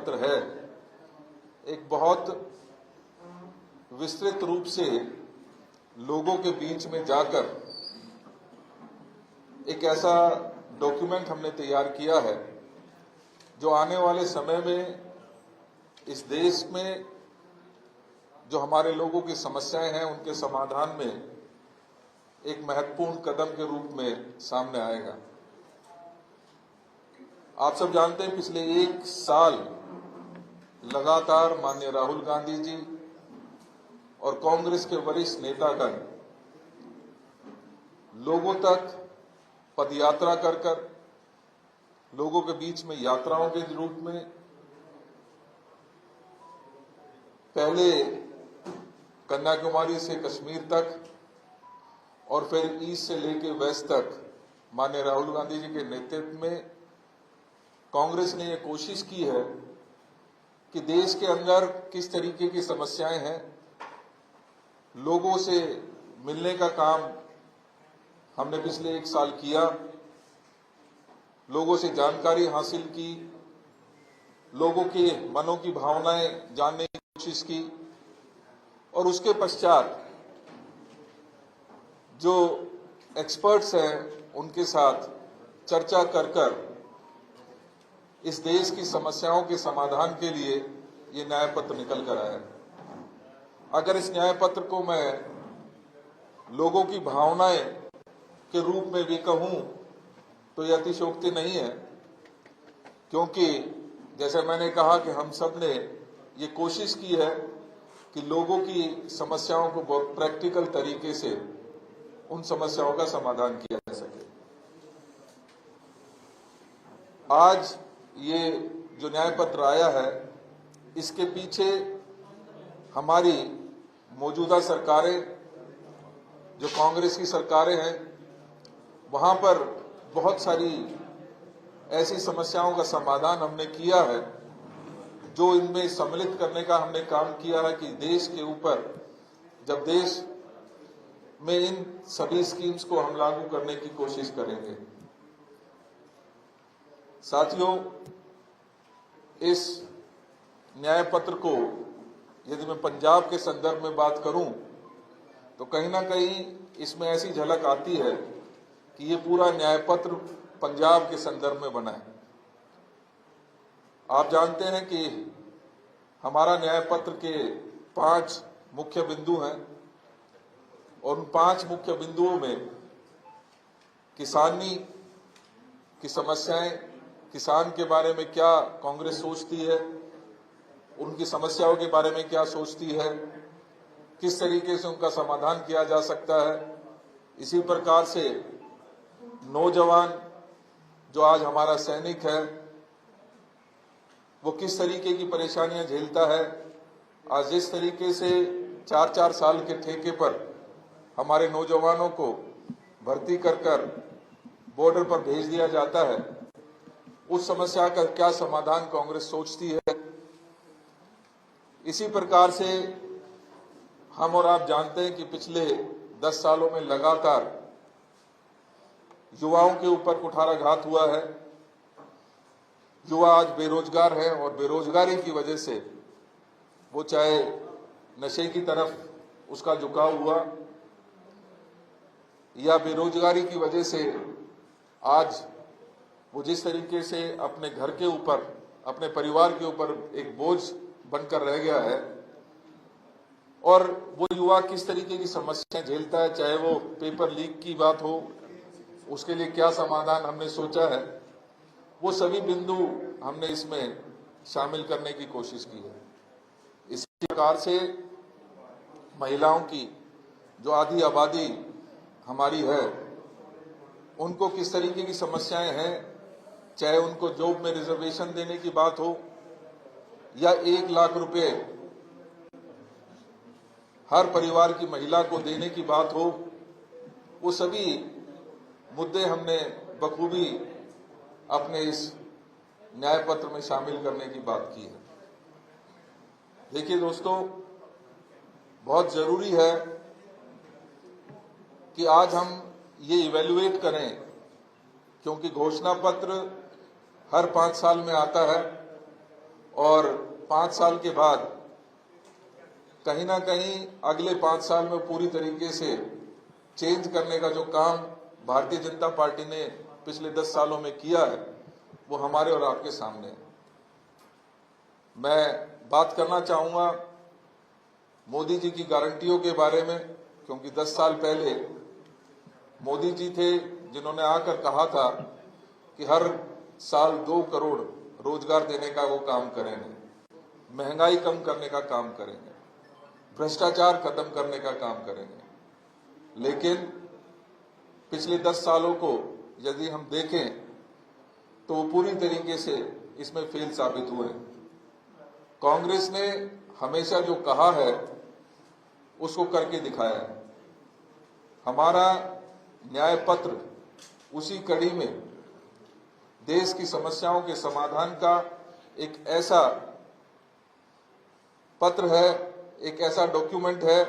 पत्र है एक बहुत विस्तृत रूप से लोगों के बीच में जाकर एक ऐसा डॉक्यूमेंट हमने तैयार किया है जो आने वाले समय में इस देश में जो हमारे लोगों की समस्याएं हैं उनके समाधान में एक महत्वपूर्ण कदम के रूप में सामने आएगा। आप सब जानते हैं पिछले एक साल लगातार माननीय राहुल गांधी जी और कांग्रेस के वरिष्ठ नेतागण लोगों तक पदयात्रा कर लोगों के बीच में यात्राओं के रूप में पहले कन्याकुमारी से कश्मीर तक और फिर ईस्ट से लेकर वेस्ट तक माननीय राहुल गांधी जी के नेतृत्व में कांग्रेस ने यह कोशिश की है कि देश के अंदर किस तरीके की समस्याएं हैं, लोगों से मिलने का काम हमने पिछले एक साल किया, लोगों से जानकारी हासिल की, लोगों के मनों की भावनाएं जानने की कोशिश की और उसके पश्चात जो एक्सपर्ट्स हैं उनके साथ चर्चा कर इस देश की समस्याओं के समाधान के लिए ये न्याय पत्र निकल कर आया। अगर इस न्याय पत्र को मैं लोगों की भावनाएं के रूप में भी कहूं तो यह अतिशयोक्ति नहीं है, क्योंकि जैसे मैंने कहा कि हम सब ने ये कोशिश की है कि लोगों की समस्याओं को बहुत प्रैक्टिकल तरीके से उन समस्याओं का समाधान किया जा सके। आज ये जो न्याय पत्र आया है इसके पीछे हमारी मौजूदा सरकारें जो कांग्रेस की सरकारें हैं वहां पर बहुत सारी ऐसी समस्याओं का समाधान हमने किया है जो इनमें सम्मिलित करने का हमने काम किया है कि देश के ऊपर जब देश में इन सभी स्कीम्स को हम लागू करने की कोशिश करेंगे। साथियों, इस न्याय पत्र को यदि मैं पंजाब के संदर्भ में बात करूं तो कहीं ना कहीं इसमें ऐसी झलक आती है कि ये पूरा न्याय पत्र पंजाब के संदर्भ में बना है। आप जानते हैं कि हमारा न्याय पत्र के 5 मुख्य बिंदु हैं और उन 5 मुख्य बिंदुओं में किसानी की समस्याएं, किसान के बारे में क्या कांग्रेस सोचती है, उनकी समस्याओं के बारे में क्या सोचती है, किस तरीके से उनका समाधान किया जा सकता है। इसी प्रकार से नौजवान जो आज हमारा सैनिक है वो किस तरीके की परेशानियां झेलता है। आज जिस तरीके से 4-4 साल के ठेके पर हमारे नौजवानों को भर्ती कर बॉर्डर पर भेज दिया जाता है, उस समस्या का क्या समाधान कांग्रेस सोचती है। इसी प्रकार से हम और आप जानते हैं कि पिछले 10 सालों में लगातार युवाओं के ऊपर कुठाराघात हुआ है। युवा आज बेरोजगार है और बेरोजगारी की वजह से वो चाहे नशे की तरफ उसका झुकाव हुआ या बेरोजगारी की वजह से आज वो जिस तरीके से अपने घर के ऊपर, अपने परिवार के ऊपर एक बोझ बनकर रह गया है और वो युवा किस तरीके की समस्याएं झेलता है, चाहे वो पेपर लीक की बात हो, उसके लिए क्या समाधान हमने सोचा है, वो सभी बिंदु हमने इसमें शामिल करने की कोशिश की है। इसी प्रकार से महिलाओं की जो आधी आबादी हमारी है उनको किस तरीके की समस्याएं हैं, चाहे उनको जॉब में रिजर्वेशन देने की बात हो या 1 लाख रुपए हर परिवार की महिला को देने की बात हो, वो सभी मुद्दे हमने बखूबी अपने इस न्याय पत्र में शामिल करने की बात की है। देखिए दोस्तों, बहुत जरूरी है कि आज हम ये इवैल्यूएट करें, क्योंकि घोषणा पत्र हर 5 साल में आता है और 5 साल के बाद कहीं ना कहीं अगले 5 साल में पूरी तरीके से चेंज करने का जो काम भारतीय जनता पार्टी ने पिछले 10 सालों में किया है वो हमारे और आपके सामने है। मैं बात करना चाहूंगा मोदी जी की गारंटियों के बारे में, क्योंकि 10 साल पहले मोदी जी थे जिन्होंने आकर कहा था कि हर साल 2 करोड़ रोजगार देने का वो काम करेंगे, महंगाई कम करने का काम करेंगे, भ्रष्टाचार खत्म करने का काम करेंगे। लेकिन पिछले 10 सालों को यदि हम देखें तो वो पूरी तरीके से इसमें फेल साबित हुए। कांग्रेस ने हमेशा जो कहा है उसको करके दिखाया है। हमारा न्याय पत्र उसी कड़ी में देश की समस्याओं के समाधान का एक ऐसा पत्र है, एक ऐसा डॉक्यूमेंट है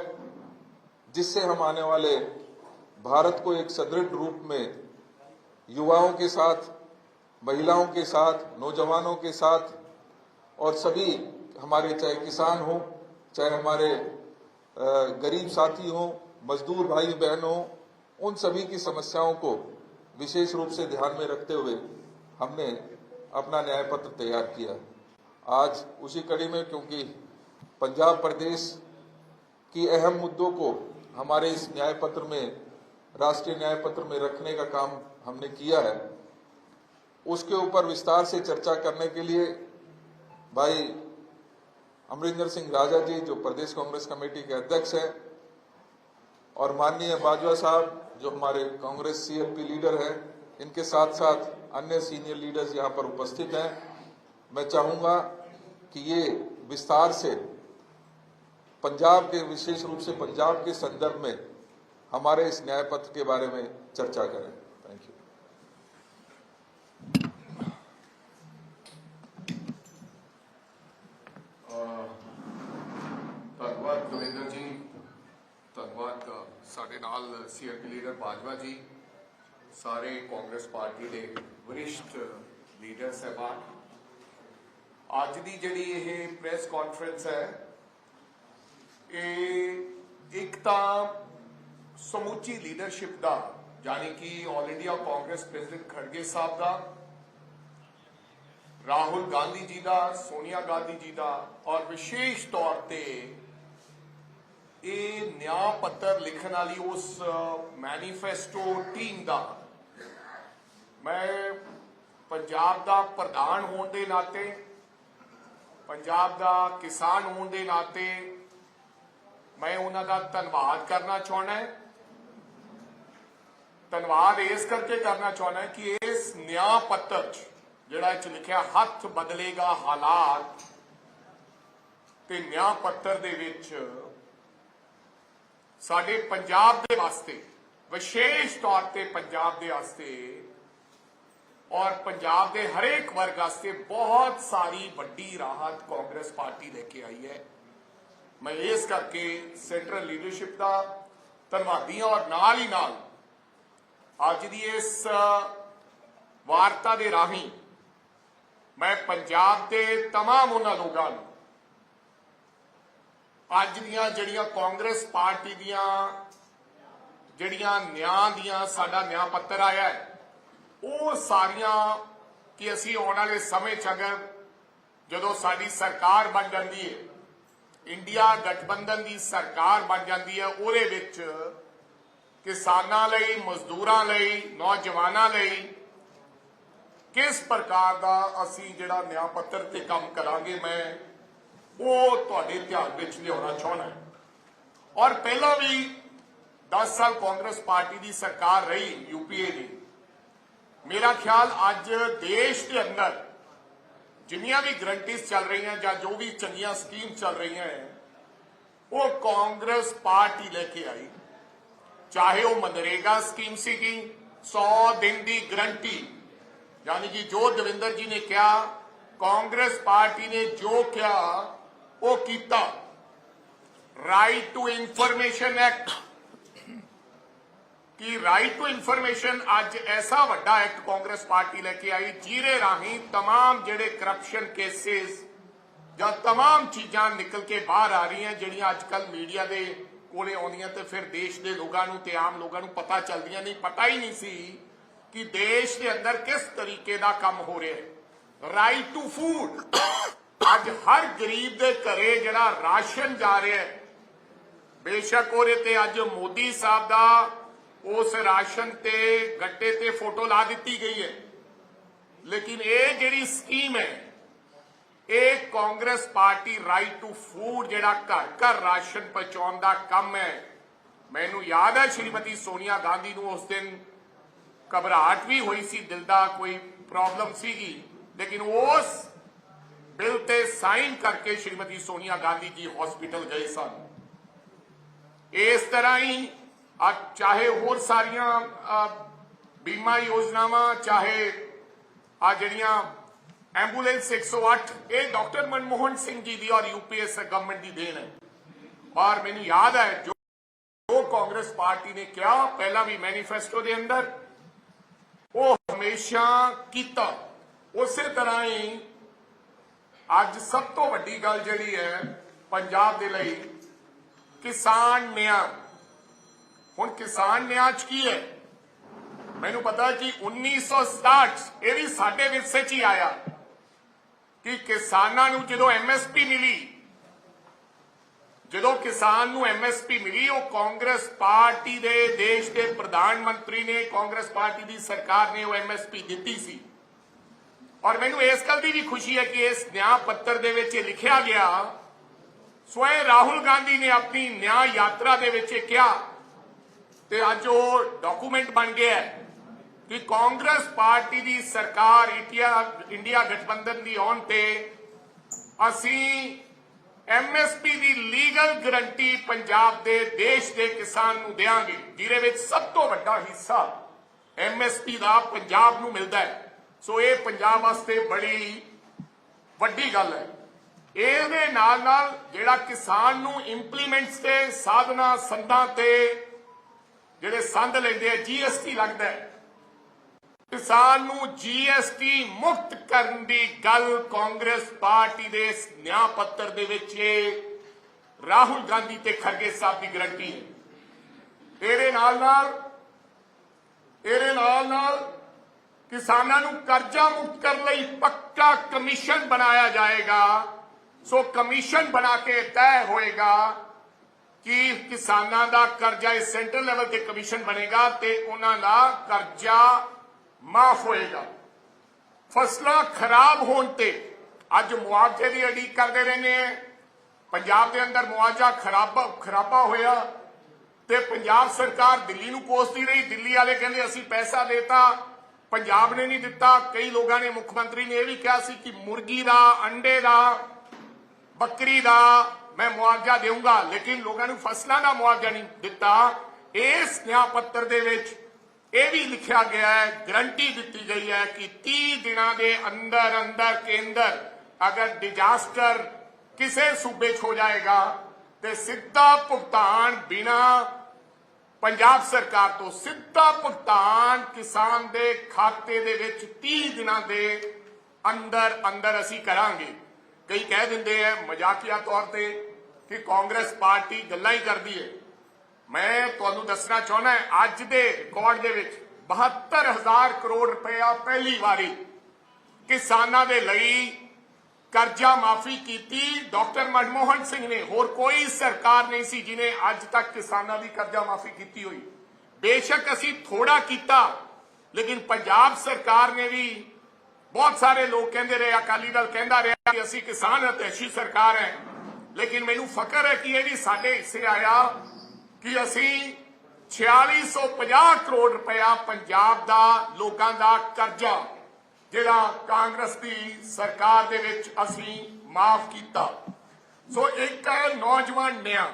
जिससे हम आने वाले भारत को एक सुदृढ़ रूप में युवाओं के साथ, महिलाओं के साथ, नौजवानों के साथ और सभी हमारे, चाहे किसान हो, चाहे हमारे गरीब साथी हो, मजदूर भाई बहन हो, उन सभी की समस्याओं को विशेष रूप से ध्यान में रखते हुए हमने अपना न्याय पत्र तैयार किया। आज उसी कड़ी में, क्योंकि पंजाब प्रदेश की अहम मुद्दों को हमारे इस न्याय पत्र में, राष्ट्रीय न्याय पत्र में रखने का काम हमने किया है, उसके ऊपर विस्तार से चर्चा करने के लिए भाई अमरिंदर सिंह राजा जी, जो प्रदेश कांग्रेस कमेटी के अध्यक्ष हैं, और माननीय बाजवा साहब जो हमारे कांग्रेस सीएलपी लीडर हैं, इनके साथ साथ अन्य सीनियर लीडर्स यहाँ पर उपस्थित हैं। मैं चाहूंगा कि ये विस्तार से पंजाब के, विशेष रूप से पंजाब के संदर्भ में हमारे इस न्याय पत्र के बारे में चर्चा करें। Thank you. ਧੰਨਵਾਦ ਦਵਿੰਦਰ ਜੀ, ਧੰਨਵਾਦ ਸਾਡੇ ਨਾਲ ਸੀਆਰਪੀ ਲੀਡਰ ਬਾਜਵਾ ਜੀ, ਸਾਰੇ ਕਾਂਗਰਸ ਪਾਰਟੀ ਦੇ ਵਰਿਸ਼ਠ ਲੀਡਰ ਸਾਹਿਬਾਨ। ਅੱਜ ਦੀ ਜਿਹੜੀ ਇਹ ਪ੍ਰੈਸ ਕਾਨਫਰੰਸ ਹੈ, ਇਹ ਇੱਕ ਤਾਂ ਸਮੁੱਚੀ ਲੀਡਰਸ਼ਿਪ ਦਾ, यानी कि ऑल इंडिया कांग्रेस प्रेसिडेंट खड़गे साहब का, राहुल गांधी जी का, सोनिया गांधी जी का, और विशेष तौर पे ये न्याय पत्र लिखने वाली उस मैनीफेस्टो टीम का, मैं पंजाब का प्रधान होने के नाते, पंजाब का किसान होने के नाते मैं उन्होंने धन्यवाद करना चाहना है। धन्यवाद इस करके करना चाहना है कि इस न्याय पत्र जिहड़ा इच लिखिया हथ बदलेगा हालात, ते न्याय पत्र दे विच साडे पंजाब दे वास्ते, विशेष तौर पे पंजाब दे वास्ते और पंजाब दे हरेक वर्ग वास्ते बहुत सारी वड्डी राहत कांग्रेस पार्टी लेके आई है। मैं इस करके सेंट्रल लीडरशिप का धन्यवादी और नाल ही नाल अज की इस वार्ता के राही मैं पंजाब के तमाम उन्होंने लोगों अज दियां जड़ियां कांग्रेस पार्टी दियां जड़ियां न्याय दियां साडा न्याय पत्र आया है, वो सारियां कि असी आने वाले समय च अगर जदों साडी सरकार बन जाती है, इंडिया गठबंधन की सरकार बन जाती है, उहदे विच किसानां लई, मजदूरां लई, नौजवानां लई किस प्रकार का असी जिहड़ा न्याय पत्र ते काम करांगे, मैं वो तुहाडे ध्यान विच लियाउणा चाहुंदा है। और पहला भी 10 साल कांग्रेस पार्टी की सरकार रही यूपीए की, मेरा ख्याल अज देश के अंदर जिन्नियां भी गारंटीज चल रही हैं या जो भी चंगियां स्कीम चल रही हैं, वो कांग्रेस पार्टी लेके आई। चाहे वो मनरेगा स्कीम सी 100 दिन की गारंटी, यानी कि जो दविंदर जी ने कहा, कांग्रेस पार्टी ने जो कहा वो किया। राइट टू इंफॉर्मेशन एक्ट कि राइट टू इंफॉर्मेशन अज ऐसा वड्डा एक्ट कांग्रेस पार्टी लेके आई, जिहदे राही तमाम जिहड़े करप्शन केसेस ਜਾਂ तमाम ਚੀਜ਼ਾਂ ਨਿਕਲ ਕੇ ਬਾਹਰ ਆ ਰਹੀਆਂ ਜਿਹੜੀਆਂ ਅੱਜ ਕੱਲ ਮੀਡੀਆ ਦੇ ਕੋਲੇ ਆਉਂਦੀਆਂ ਤੇ ਫਿਰ ਦੇਸ਼ ਦੇ ਲੋਕਾਂ ਨੂੰ ਤੇ ਆਮ ਲੋਕਾਂ ਨੂੰ ਪਤਾ ਚੱਲਦੀਆਂ ਨਹੀਂ। ਪਤਾ ਹੀ ਨਹੀਂ ਸੀ ਕਿ ਦੇਸ਼ ਦੇ ਅੰਦਰ ਕਿਸ ਤਰੀਕੇ ਦਾ ਕੰਮ ਹੋ ਰਿਹਾ ਹੈ। ਰਾਈਟ ਟੂ ਫੂਡ, ਅੱਜ ਹਰ ਗਰੀਬ ਦੇ ਘਰੇ ਜਿਹੜਾ ਰਾਸ਼ਨ ਜਾ ਰਿਹਾ ਹੈ, ਬੇਸ਼ੱਕ ਉਹਦੇ ਤੇ ਅੱਜ ਮੋਦੀ ਸਾਹਿਬ ਦਾ ਉਸ ਰਾਸ਼ਨ ਤੇ ਗੱਟੇ ਤੇ ਫੋਟੋ ਲਾ ਦਿੱਤੀ ਗਈ ਹੈ, ਲੇਕਿਨ ਇਹ ਜਿਹੜੀ ਸਕੀਮ ਹੈ ਇਹ Congress party right to food ਜਿਹੜਾ ਘਰ ਘਰ ਰਾਸ਼ਨ ਪਹੁੰਚਾਉਣ ਦਾ ਕੰਮ ਹੈ। ਮੈਨੂੰ ਯਾਦ ਹੈ ਸ਼੍ਰੀਮਤੀ ਸੋਨੀਆ ਗਾਂਧੀ ਨੂੰ ਉਸ ਦਿਨ ਘਬਰਾਹਟ ਵੀ ਹੋਈ ਸੀ, ਦਿਲ ਦਾ ਕੋਈ ਪ੍ਰੋਬਲਮ ਸੀਗੀ, ਲੇਕਿਨ ਉਸ ਬਿੱਲ ਤੇ ਸਾਈਨ ਕਰਕੇ ਸ਼੍ਰੀਮਤੀ ਸੋਨੀਆ ਗਾਂਧੀ ਜੀ ਹਸਪੀਟਲ ਗਏ ਸਨ। ਇਸ ਤਰ੍ਹਾਂ ਹੀ ਚਾਹੇ ਹੋਰ ਸਾਰੀਆਂ ਬੀਮਾ ਯੋਜਨਾਵਾਂ, ਚਾਹੇ ਆ ਜਿਹੜੀਆਂ ਐਂਬੂਲੈਂਸ 108, ਇਹ ਡਾਕਟਰ ਮਨਮੋਹਨ ਸਿੰਘ ਜੀ ਦੀ ਔਰ यूपीएस गवर्नमेंट ਦੀ ਦੇਣ ਹੈ। ਔਰ ਮੈਨੂੰ ਯਾਦ ਹੈ ਜੋ ਕਾਂਗਰਸ ਪਾਰਟੀ ਨੇ ਕਿਹਾ ਪਹਿਲਾਂ ਵੀ ਮੈਨੀਫੈਸਟੋ ਦੇ ਅੰਦਰ, ਉਹ ਹਮੇਸ਼ਾ ਕੀਤਾ। ਉਸੇ ਤਰ੍ਹਾਂ ਹੀ ਅੱਜ ਸਭ ਤੋਂ ਵੱਡੀ ਗੱਲ ਜਿਹੜੀ ਹੈ ਪੰਜਾਬ ਦੇ ਲਈ ਕਿਸਾਨ ਨਿਆਂ। ਹੁਣ ਕਿਸਾਨ ਨਿਆਂ ਚ ਕੀ ਹੈ? ਮੈਨੂੰ ਪਤਾ ਕਿ 1967 ਇਹ ਵੀ ਸਾਡੇ ਵਿਰਸੇ ਚ ਹੀ ਆਇਆ ਕਿ ਕਿਸਾਨਾਂ ਨੂੰ ਜਦੋਂ ਐਮਐਸਪੀ ਮਿਲੀ, ਜਦੋਂ ਕਿਸਾਨ ਨੂੰ ਐਮਐਸਪੀ ਮਿਲੀ, ਉਹ ਕਾਂਗਰਸ ਪਾਰਟੀ ਦੇ ਦੇਸ਼ ਦੇ ਪ੍ਰਧਾਨ ਮੰਤਰੀ ਨੇ, ਕਾਂਗਰਸ ਪਾਰਟੀ ਦੀ ਸਰਕਾਰ ਨੇ ਉਹ ਐਮਐਸਪੀ ਦਿੱਤੀ ਸੀ। ਔਰ ਮੈਨੂੰ ਇਸ ਗੱਲ ਦੀ ਵੀ ਖੁਸ਼ੀ ਹੈ ਕਿ ਇਸ ਨਿਆਂ ਪੱਤਰ ਦੇ ਵਿੱਚ ਇਹ ਲਿਖਿਆ ਗਿਆ, ਸਵੈ ਰਾਹੁਲ ਗਾਂਧੀ ਨੇ ਆਪਣੀ ਨਿਆਂ ਯਾਤਰਾ ਦੇ ਵਿੱਚ ਇਹ ਕਿਹਾ ਤੇ ਅੱਜ ਉਹ ਡਾਕੂਮੈਂਟ ਬਣ ਗਿਆ ਹੈ ਕਿ ਕਾਂਗਰਸ ਪਾਰਟੀ ਦੀ ਸਰਕਾਰ ਇੰਡੀਆ ਗਠਬੰਧਨ ਦੀ ਆਉਣ ਤੇ ਅਸੀਂ ਐਮਐਸਪੀ ਦੀ ਲੀਗਲ ਗਰੰਟੀ ਪੰਜਾਬ ਦੇ ਦੇਸ਼ ਦੇ ਕਿਸਾਨ ਨੂੰ ਦੇਵਾਂਗੇ, ਜਿਹਦੇ ਵਿੱਚ ਸਭ ਤੋਂ ਵੱਡਾ ਹਿੱਸਾ ਐਮਐਸਪੀ ਦਾ ਪੰਜਾਬ ਨੂੰ ਮਿਲਦਾ ਹੈ। ਸੋ ਇਹ ਪੰਜਾਬ ਵਾਸਤੇ ਬੜੀ ਵੱਡੀ ਗੱਲ ਹੈ। ਇਹਦੇ ਨਾਲ ਨਾਲ ਜਿਹੜਾ ਕਿਸਾਨ ਨੂੰ ਇੰਪਲੀਮੈਂਟਸ ਤੇ ਸਾਧਨਾ ਸੰਦਾਂ ਤੇ ਜਿਹੜੇ ਸੰਦ ਲੈਂਦੇ ਆ GST ਲੱਗਦਾ ਹੈ, ਕਿਸਾਨ ਨੂੰ GST ਮੁਕਤ ਕਰਨ ਦੀ ਗੱਲ ਕਾਂਗਰਸ ਪਾਰਟੀ ਦੇ ਇਸ ਨਿਆਂ ਪੱਤਰ ਦੇ ਵਿੱਚ ਰਾਹੁਲ ਗਾਂਧੀ ਤੇ ਖਰਗੇ ਸਾਹਿਬ ਦੀ ਗਰੰਟੀ ਹੈ। ਇਹਦੇ ਨਾਲ ਨਾਲ ਕਿਸਾਨਾਂ ਨੂੰ ਕਰਜ਼ਾ ਮੁਕਤ ਕਰਨ ਲਈ ਪੱਕਾ ਕਮਿਸ਼ਨ ਬਣਾਇਆ ਜਾਏਗਾ। ਸੋ ਕਮਿਸ਼ਨ ਬਣਾ ਕੇ ਤੈਅ ਹੋਏਗਾ ਕਿ ਕਿਸਾਨਾਂ ਦਾ ਕਰਜ਼ਾ ਇਸ ਸੈਂਟਰਲ ਲੈਵਲ ਤੇ ਕਮਿਸ਼ਨ ਬਣੇਗਾ ਤੇ ਉਹਨਾਂ ਦਾ ਕਰਜ਼ਾ ਮਾਫ ਹੋਏਗਾ। ਫਸਲਾਂ ਖਰਾਬ ਹੋਣ ਤੇ ਅੱਜ ਮੁਆਵਜ਼ੇ ਦੀ ਉਡੀਕ ਕਰਦੇ ਰਹਿੰਦੇ ਆ। ਪੰਜਾਬ ਦੇ ਅੰਦਰ ਮੁਆਵਜ਼ਾ ਖਰਾਬਾ ਹੋਇਆ ਤੇ ਪੰਜਾਬ ਸਰਕਾਰ ਦਿੱਲੀ ਨੂੰ ਕੋਸਦੀ ਰਹੀ। ਦਿੱਲੀ ਵਾਲੇ ਕਹਿੰਦੇ ਅਸੀਂ ਪੈਸਾ ਦੇਤਾ, ਪੰਜਾਬ ਨੇ ਨਹੀਂ ਦਿੱਤਾ। ਕਈ ਲੋਕਾਂ ਨੇ, ਮੁੱਖ ਮੰਤਰੀ ਨੇ ਇਹ ਵੀ ਕਿਹਾ ਸੀ ਕਿ ਮੁਰਗੀ ਦਾ, ਅੰਡੇ ਦਾ, ਬੱਕਰੀ ਦਾ ਮੈਂ ਮੁਆਵਜ਼ਾ ਦੇਵਾਂਗਾ, ਲੇਕਿਨ ਲੋਕਾਂ ਨੂੰ ਫਸਲਾਂ ਦਾ ਮੁਆਵਜ਼ਾ ਨਹੀਂ ਦਿੱਤਾ। ਇਸ ਨਿਆਂ ਪੱਤਰ ਦੇ ਵਿੱਚ ਇਹ ਵੀ ਲਿਖਿਆ ਗਿਆ ਹੈ, ਗਰੰਟੀ ਦਿੱਤੀ ਗਈ ਹੈ ਕਿ 30 ਦਿਨਾਂ ਦੇ ਅੰਦਰ ਕੇਂਦਰ ਅਗਰ ਡਿਜ਼ਾਸਟਰ ਕਿਸੇ ਸੂਬੇ 'ਚ ਹੋ ਜਾਏਗਾ ਤੇ ਸਿੱਧਾ ਭੁਗਤਾਨ ਬਿਨਾ ਪੰਜਾਬ ਸਰਕਾਰ ਤੋਂ ਸਿੱਧਾ ਭੁਗਤਾਨ ਕਿਸਾਨ ਦੇ ਖਾਤੇ ਦੇ ਵਿੱਚ 30 ਦਿਨਾਂ ਦੇ ਅੰਦਰ ਅਸੀਂ ਕਰਾਂਗੇ। ਕਈ ਕਹਿ ਦਿੰਦੇ ਆ ਮਜ਼ਾਕੀਆ ਤੌਰ ਤੇ ਕਿ ਕਾਂਗਰਸ ਪਾਰਟੀ ਗੱਲਾਂ ਹੀ ਕਰਦੀ ਹੈ। ਮੈਂ ਤੁਹਾਨੂੰ ਦੱਸਣਾ ਚਾਹੁੰਦਾ ਅੱਜ ਦੇ ਰਿਕਾਰਡ ਦੇ ਵਿੱਚ 72,000 ਕਰੋੜ ਰੁਪਇਆ ਪਹਿਲੀ ਵਾਰੀ ਕਿਸਾਨਾਂ ਦੇ ਲਈ ਕਰਜ਼ਾ ਮਾਫੀ ਕੀਤੀ ਡਾਕਟਰ ਮਨਮੋਹਨ ਸਿੰਘ ਨੇ। ਹੋਰ ਕੋਈ ਸਰਕਾਰ ਨਹੀਂ ਸੀ ਜਿਹਨੇ ਅੱਜ ਤੱਕ ਕਿਸਾਨਾਂ ਦੀ ਕਰਜ਼ਾ ਮਾਫੀ ਕੀਤੀ ਹੋਈ। ਬੇਸ਼ੱਕ ਅਸੀਂ ਥੋੜਾ ਕੀਤਾ, ਲੇਕਿਨ ਪੰਜਾਬ ਸਰਕਾਰ ਨੇ ਵੀ, ਬਹੁਤ ਸਾਰੇ ਲੋਕ ਕਹਿੰਦੇ ਰਹੇ, ਅਕਾਲੀ ਦਲ ਕਹਿੰਦਾ ਰਿਹਾ ਕਿ ਅਸੀਂ ਕਿਸਾਨ ਹਿਤੈਸ਼ੀ ਸਰਕਾਰ ਹੈ, ਲੇਕਿਨ ਮੈਨੂੰ ਫਖਰ ਹੈ ਕਿ ਇਹ ਵੀ ਸਾਡੇ ਹਿੱਸੇ ਆਇਆ ਕਿ ਅਸੀਂ 4650 ਕਰੋੜ ਰੁਪਇਆ ਪੰਜਾਬ ਦਾ ਲੋਕਾਂ ਦਾ ਕਰਜ਼ਾ ਜਿਹੜਾ ਕਾਂਗਰਸ ਦੀ ਸਰਕਾਰ ਦੇ ਵਿੱਚ ਅਸੀਂ ਮਾਫ ਕੀਤਾ। ਸੋ ਇੱਕ ਹੈ ਨੌਜਵਾਨ ਨਿਆਂ।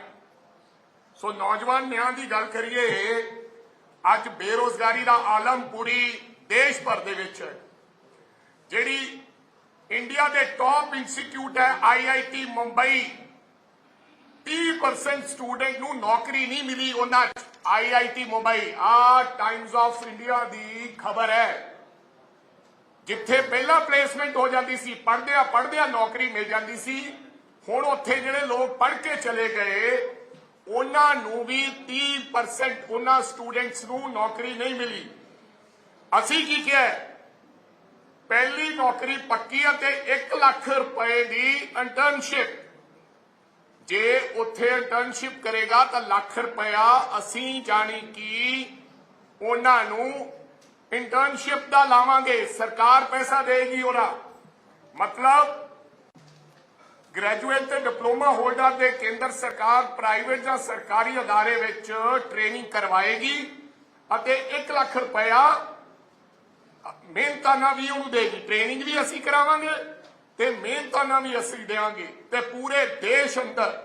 ਸੋ ਨੌਜਵਾਨ ਨਿਆਂ ਦੀ ਗੱਲ ਕਰੀਏ, ਅੱਜ ਬੇਰੋਜ਼ਗਾਰੀ ਦਾ ਆਲਮ ਪੂਰੀ ਦੇਸ਼ ਭਰ ਦੇ ਵਿੱਚ ਹੈ। ਜਿਹੜੀ ਇੰਡੀਆ ਦੇ ਟੌਪ ਇੰਸਟੀਚਿਊਟ ਹੈ IIT ਮੁੰਬਈ, 30% ਸਟੂਡੈਂਟ ਨੂੰ ਨੌਕਰੀ ਨਹੀਂ ਮਿਲੀ ਉਹਨਾਂ 'ਚ। IIT ਮੁੰਬਈ, ਆ ਟਾਈਮਜ਼ ਆਫ ਇੰਡੀਆ ਦੀ ਖਬਰ ਹੈ। ਜਿੱਥੇ ਪਹਿਲਾਂ ਪਲੇਸਮੈਂਟ ਹੋ ਜਾਂਦੀ ਸੀ, ਪੜ੍ਹਦਿਆਂ ਨੌਕਰੀ ਮਿਲ ਜਾਂਦੀ ਸੀ, ਹੁਣ ਉੱਥੇ ਜਿਹੜੇ ਲੋਕ ਪੜ੍ਹ ਕੇ ਚਲੇ ਗਏ ਉਹਨਾਂ ਨੂੰ ਵੀ 30% ਉਹਨਾਂ ਸਟੂਡੈਂਟਸ ਨੂੰ ਨੌਕਰੀ ਨਹੀਂ ਮਿਲੀ। ਅਸੀਂ ਕੀ ਕਿਹਾ, ਪਹਿਲੀ ਨੌਕਰੀ ਪੱਕੀ ਅਤੇ 1 ਲੱਖ ਰੁਪਏ ਦੀ ਇੰਟਰਨਸ਼ਿਪ। ਜੇ ਉੱਥੇ ਇੰਟਰਨਸ਼ਿਪ ਕਰੇਗਾ ਤਾਂ ਲੱਖ ਰੁਪਇਆ ਅਸੀਂ ਜਾਣੀ ਕਿ ਉਹਨਾਂ ਨੂੰ ਇੰਟਰਨਸ਼ਿਪ ਦਾ ਲਾਵਾਂਗੇ, ਸਰਕਾਰ ਪੈਸਾ ਦੇਗੀ ਉਹਦਾ। ਮਤਲਬ ਗ੍ਰੈਜੂਏਟ ਤੇ ਡਿਪਲੋਮਾ ਹੋਲਡਰ ਦੇ ਕੇਂਦਰ ਸਰਕਾਰ ਪ੍ਰਾਈਵੇਟ ਜਾਂ ਸਰਕਾਰੀ ਅਦਾਰੇ ਵਿੱਚ ਟ੍ਰੇਨਿੰਗ ਕਰਵਾਏਗੀ ਅਤੇ 1 ਲੱਖ ਰੁਪਇਆ ਮਿਹਨਤਾਨਾ ਵੀ ਉਹਨੂੰ ਦੇਗੀ। ਟ੍ਰੇਨਿੰਗ ਵੀ ਅਸੀਂ ਕਰਾਵਾਂਗੇ ਤੇ ਮਿਹਨਤਾਨਾ ਵੀ ਅਸੀਂ ਦੇਵਾਂਗੇ ਤੇ ਪੂਰੇ ਦੇਸ਼ ਅੰਦਰ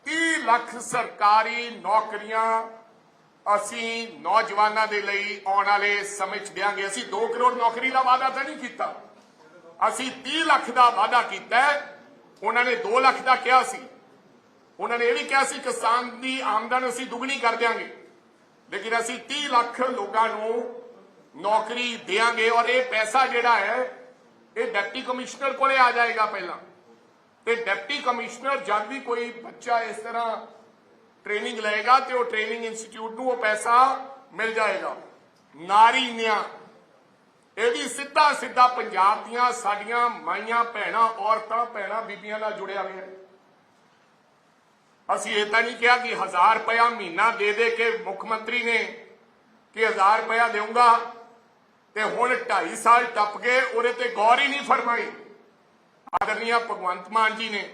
30 ਲੱਖ ਸਰਕਾਰੀ ਨੌਕਰੀਆਂ ਅਸੀਂ ਨੌਜਵਾਨਾਂ ਦੇ ਲਈ ਆਉਣ ਵਾਲੇ ਸਮੇਂ 'ਚ ਦੇਵਾਂਗੇ। ਅਸੀਂ 2 ਕਰੋੜ ਨੌਕਰੀ ਦਾ ਵਾਅਦਾ ਤਾਂ ਨਹੀਂ ਕੀਤਾ, ਅਸੀਂ 30 ਲੱਖ ਦਾ ਵਾਅਦਾ ਕੀਤਾ। ਉਹਨਾਂ ਨੇ 2 ਲੱਖ ਦਾ ਕਿਹਾ ਸੀ, ਉਹਨਾਂ ਨੇ ਇਹ ਵੀ ਕਿਹਾ ਸੀ ਕਿਸਾਨ ਦੀ ਆਮਦਨ ਅਸੀਂ ਦੁੱਗਣੀ ਕਰ ਦਿਆਂਗੇ, ਲੇਕਿਨ ਅਸੀਂ 30 ਲੱਖ ਲੋਕਾਂ ਨੂੰ ਨੌਕਰੀ ਦੇਵਾਂਗੇ। ਔਰ ਇਹ ਪੈਸਾ ਜਿਹੜਾ ਹੈ ਇਹ ਡਿਪਟੀ ਕਮਿਸ਼ਨਰ ਕੋਲੇ ਆ ਜਾਏਗਾ ਪਹਿਲਾਂ, ਤੇ ਡਿਪਟੀ ਕਮਿਸ਼ਨਰ ਜਦ ਵੀ ਕੋਈ ਬੱਚਾ ਇਸ ਤਰ੍ਹਾਂ ਟ੍ਰੇਨਿੰਗ ਲਏਗਾ ਤੇ ਉਹ ਟ੍ਰੇਨਿੰਗ ਇੰਸਟੀਚਿਊਟ ਨੂੰ ਉਹ ਪੈਸਾ ਮਿਲ ਜਾਏਗਾ। ਨਾਰੀ ਨਿਆਂ, ਇਹ ਵੀ ਸਿੱਧਾ ਪੰਜਾਬ ਦੀਆਂ ਸਾਡੀਆਂ ਮਾਈਆਂ ਭੈਣਾਂ, ਔਰਤਾਂ ਭੈਣਾਂ, ਬੀਬੀਆਂ ਨਾਲ ਜੁੜਿਆ ਹੋਇਆ। ਅਸੀਂ ਇਹ ਤਾਂ ਨਹੀਂ ਕਿਹਾ ਕਿ 1000 ਰੁਪਇਆ ਮਹੀਨਾ ਦੇ ਕੇ ਮੁੱਖ ਮੰਤਰੀ ਨੇ ਕਿ 1000 ਰੁਪਇਆ ਦੇਊਂਗਾ ਤੇ ਹੁਣ 2.5 ਸਾਲ ਟੱਪ ਗਏ ਉਹਦੇ ਤੇ ਗੌਰ ਹੀ ਨਹੀਂ ਫਰਮਾਈ ਆਦਰਨੀਆ ਭਗਵੰਤ ਮਾਨ ਜੀ ਨੇ।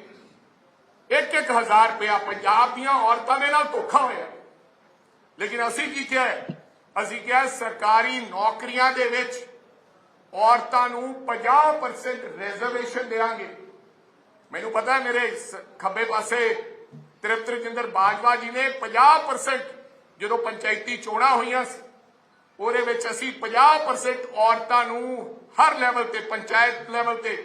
1-1 ਹਜ਼ਾਰ ਰੁਪਇਆ ਪੰਜਾਬ ਦੀਆਂ ਔਰਤਾਂ ਦੇ ਨਾਲ ਧੋਖਾ ਹੋਇਆ। ਲੇਕਿਨ ਅਸੀਂ ਕੀ ਕਿਹਾ, ਅਸੀਂ ਕਿਹਾ ਸਰਕਾਰੀ ਨੌਕਰੀਆਂ ਦੇ ਵਿੱਚ ਔਰਤਾਂ ਨੂੰ 50% ਰਿਜ਼ਰਵੇਸ਼ਨ ਦੇਵਾਂਗੇ। ਮੈਨੂੰ ਪਤਾ ਹੈ ਮੇਰੇ ਖੱਬੇ ਪਾਸੇ ਤ੍ਰਿਪਤ ਰਜਿੰਦਰ ਬਾਜਵਾ ਜੀ ਨੇ 50% ਜਦੋਂ ਪੰਚਾਇਤੀ ਚੋਣਾਂ ਹੋਈਆਂ ਸੀ ਉਹਦੇ ਵਿੱਚ ਅਸੀਂ 50% ਔਰਤਾਂ ਨੂੰ ਹਰ ਲੈਵਲ ਤੇ, ਪੰਚਾਇਤ ਲੈਵਲ ਤੇ